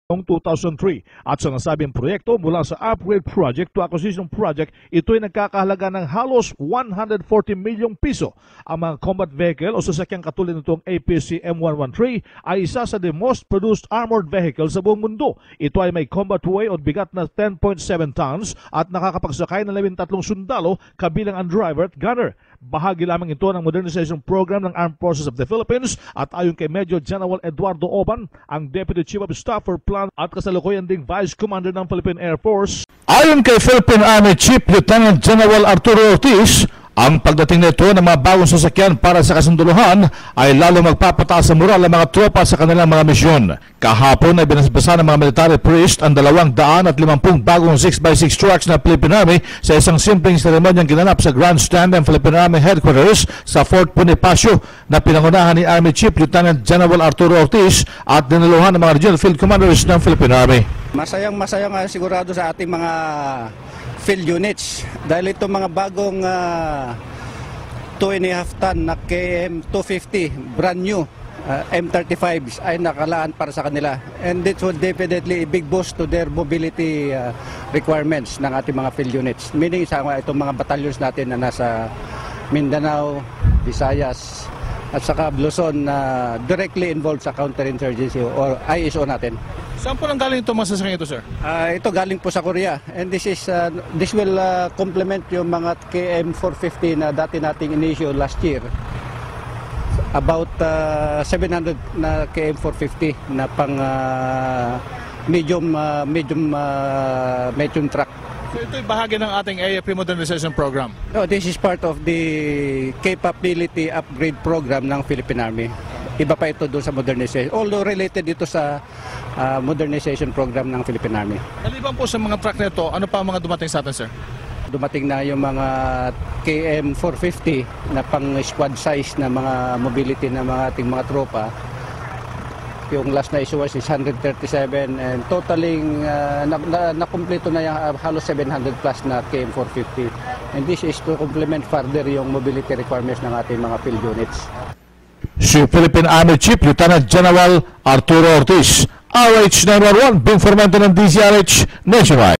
noong 2003 at sa nasabing proyekto mula sa upgrade project to acquisition project, ito ay nagkakahalaga ng halos 140 milyong piso. Ang mga combat vehicle o sasakyang katulad nitong APC M113 ay isa sa the most produced armored vehicle sa buong mundo. Ito ay may combat weight o bigat na 10.7 tons at nakakapagsakay ng 13 sundalo kabilang ang driver at gunner. Bahagi lamang ito ng modernization program ng Armed Forces of the Philippines at ayon kay Major General Eduardo Oban, ang Deputy Chief of Staff for Plan at kasalukuyan ding Vice Commander ng Philippine Air Force. Ayon kay Philippine Army Chief Lieutenant General Arturo Ortiz, ang pagdating nito ng mga bagong sasakyan para sa kasunduluhan ay lalo magpapataas sa moral ng mga tropa sa kanilang mga misyon. Kahapon ay binasbasa ng mga military priest ang 250 bagong 6x6 trucks na Philippine Army sa isang simpleng seremonyang ginanap sa grandstand ng Philippine Army Headquarters sa Fort Bonifacio na pinangunahan ni Army Chief Lieutenant General Arturo Ortiz at dinaluhan ng mga Regional Field Commanders ng Philippine Army. Masayang sigurado sa ating mga field units dahil itong mga bagong 2.5 ton na KM250 brand new M35s ay nakalaan para sa kanila, and this would definitely a big boost to their mobility requirements ng ating mga field units, meaning sa itong mga battalions natin na nasa Mindanao, Visayas at saka Luzon na directly involved sa counterinsurgency or ISO natin. Saan po nang galing itong mga sasakyan ito, sir? Ito galing po sa Korea, and this will complement yung mga KM450 na dati nating inissue last year. About 700 na KM450 na pang medium truck. So ito'y bahagi ng ating AFP modernization program? No, this is part of the capability upgrade program ng Philippine Army. Iba pa ito doon sa modernization, although related dito sa modernization program ng Philippine Army. Maliban po sa mga truck nito, ano pa ang mga dumating sa atin, sir? Dumating na yung mga KM450 na pang squad size na mga mobility na mga ating mga tropa. Yung last na issue is 137 and totaling nakumpleto na yung halos 700 plus na KM450. And this is to complement further yung mobility requirements ng ating mga field units. Si Philippine Army Chief Lieutenant General Arturo Ortiz, RH 911, Bing Formento ng DZRH Nationwide.